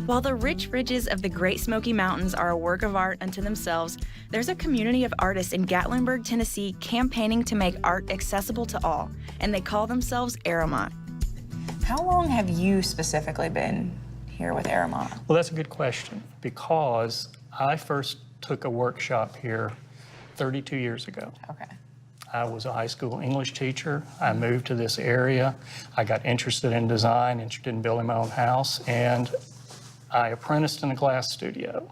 While the rich ridges of the Great Smoky Mountains are a work of art unto themselves, there's a community of artists in Gatlinburg, Tennessee, campaigning to make art accessible to all, and they call themselves Aramont. How long have you specifically been here with Aramont? Well, that's a good question, because I first took a workshop here 32 years ago. Okay. I was a high school English teacher. I moved to this area. I got interested in design, interested in building my own house, and I apprenticed in a glass studio.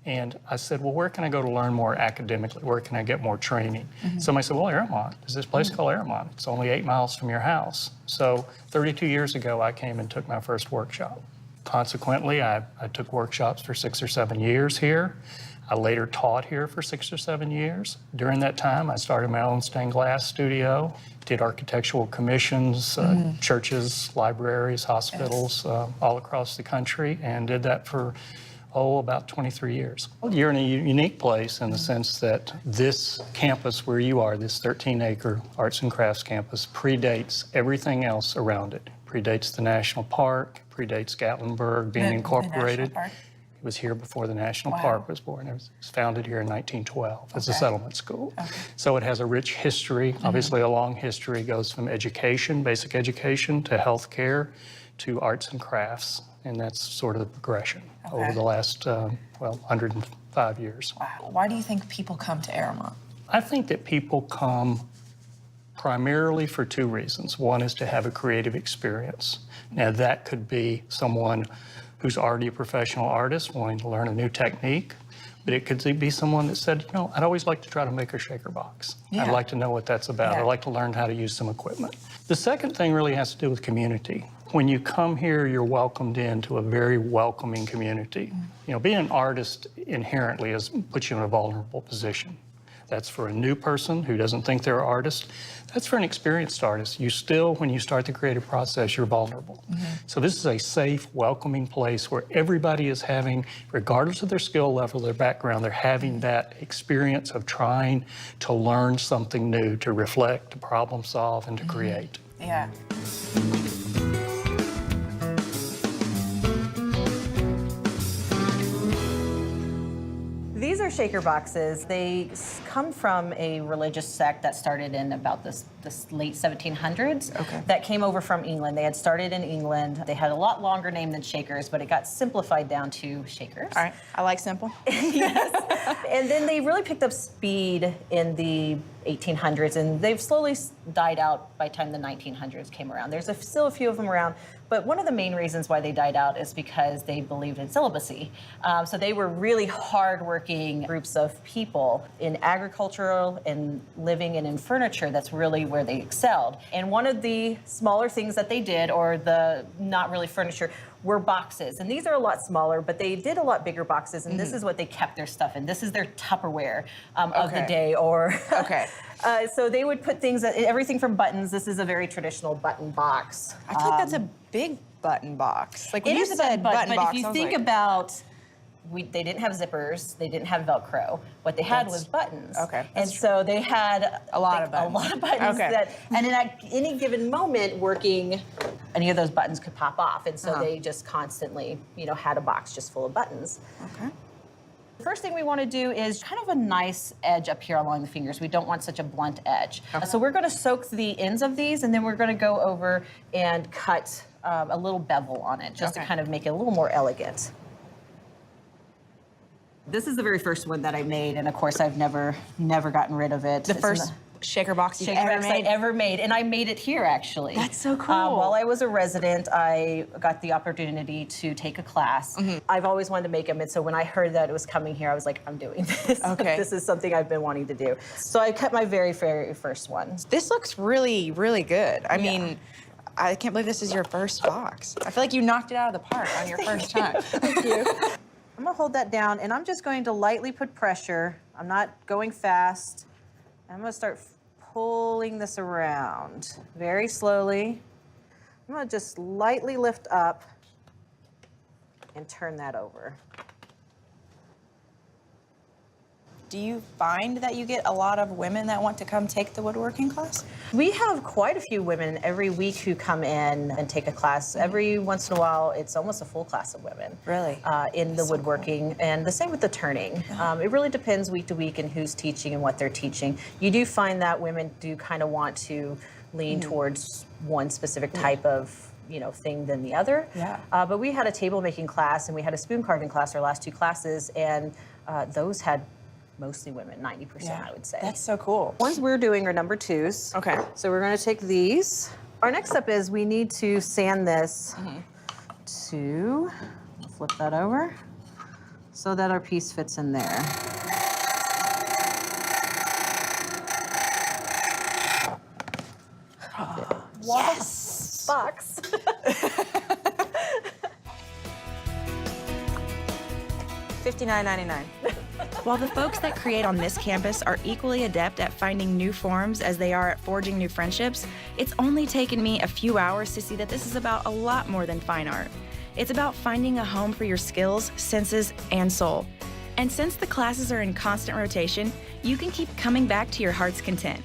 And I said, well, where can I go to learn more academically? Where can I get more training? Somebody said, well, Aramont. There's this place called Aramont. It's only 8 miles from your house. So 32 years ago, I came and took my first workshop. Consequently, I took workshops for 6 or 7 years here. I later taught here for 6 or 7 years. During that time, I started my own stained glass studio, did architectural commissions, churches, libraries, hospitals, all across the country, and did that for, about 23 years. You're in a unique place in the sense that this campus where you are, this 13-acre arts and crafts campus, predates everything else around it. Predates the National Park, predates Gatlinburg being incorporated. It was here before the National Park was born. It was founded here in 1912 as a settlement school. So it has a rich history, obviously a long history. It goes from education, basic education, to healthcare, to arts and crafts. And that's sort of the progression over the last, 105 years. Wow. Why do you think people come to Aramont? I think that people come primarily for 2 reasons. One is to have a creative experience. Now, that could be someone who's already a professional artist wanting to learn a new technique, but it could be someone that said, I'd always like to try to make a shaker box. I'd like to know what that's about. I'd like to learn how to use some equipment. The second thing really has to do with community. When you come here, you're welcomed into a very welcoming community. Being an artist inherently puts you in a vulnerable position. That's for a new person who doesn't think they're an artist. That's for an experienced artist. You still, when you start the creative process, you're vulnerable. So this is a safe, welcoming place where everybody is having, regardless of their skill level, their background, they're having that experience of trying to learn something new, to reflect, to problem solve, and to create. Yeah. These are shaker boxes. They come from a religious sect that started in about this late 1700s. That came over from England. They had started in England. They had a lot longer name than shakers, but it got simplified down to shakers. All right. I like simple. Yes. And then they really picked up speed in the 1800s, and they've slowly died out by the time the 1900s came around. There's still a few of them around, but one of the main reasons why they died out is because they believed in celibacy. So they were really hardworking groups of people in agricultural and living and in furniture. That's really where they excelled. And one of the smaller things that they did, or the not really furniture, were boxes. And these are a lot smaller, but they did a lot bigger boxes, and this is what they kept their stuff in. This is their Tupperware of the day, or... so they would put things, everything from buttons. This is a very traditional button box. I feel like that's a big button box. Like when It you is a said button box, but if you I was think like, about, they didn't have zippers, they didn't have Velcro. What they had was buttons. And so they had a lot of buttons. A lot of buttons and at any given moment working, any of those buttons could pop off. And so they just constantly, had a box just full of buttons. The first thing we want to do is kind of a nice edge up here along the fingers. We don't want such a blunt edge. So we're going to soak the ends of these, and then we're going to go over and cut a little bevel on it, just to kind of make it a little more elegant. This is the very first one that I made, and of course I've never gotten rid of it. The first shaker box you've ever made, and I made it here actually. That's so cool. While I was a resident, I got the opportunity to take a class. I've always wanted to make them, and so when I heard that it was coming here, I was like, I'm doing this. This is something I've been wanting to do. So I cut my very, very first one. This looks really, really good. I mean, I can't believe this is your first box. I feel like you knocked it out of the park on your first time. Thank you. I'm gonna hold that down, and I'm just going to lightly put pressure. I'm not going fast. I'm gonna start pulling this around very slowly. I'm gonna just lightly lift up and turn that over. Do you find that you get a lot of women that want to come take the woodworking class? We have quite a few women every week who come in and take a class. Every once in a while, it's almost a full class of women. Really? In the woodworking, and the same with the turning. It really depends week to week and who's teaching and what they're teaching. You do find that women do kind of want to lean towards one specific type of thing than the other. Yeah. But we had a table making class and we had a spoon carving class, our last two classes, and those had mostly women, 90%, I would say. That's so cool. Ones we're doing are number 2s. Okay. So we're going to take these. Our next step is we need to sand this to, flip that over, so that our piece fits in there. Yes! Box. $59.99. While the folks that create on this campus are equally adept at finding new forms as they are at forging new friendships, it's only taken me a few hours to see that this is about a lot more than fine art. It's about finding a home for your skills, senses, and soul. And since the classes are in constant rotation, you can keep coming back to your heart's content.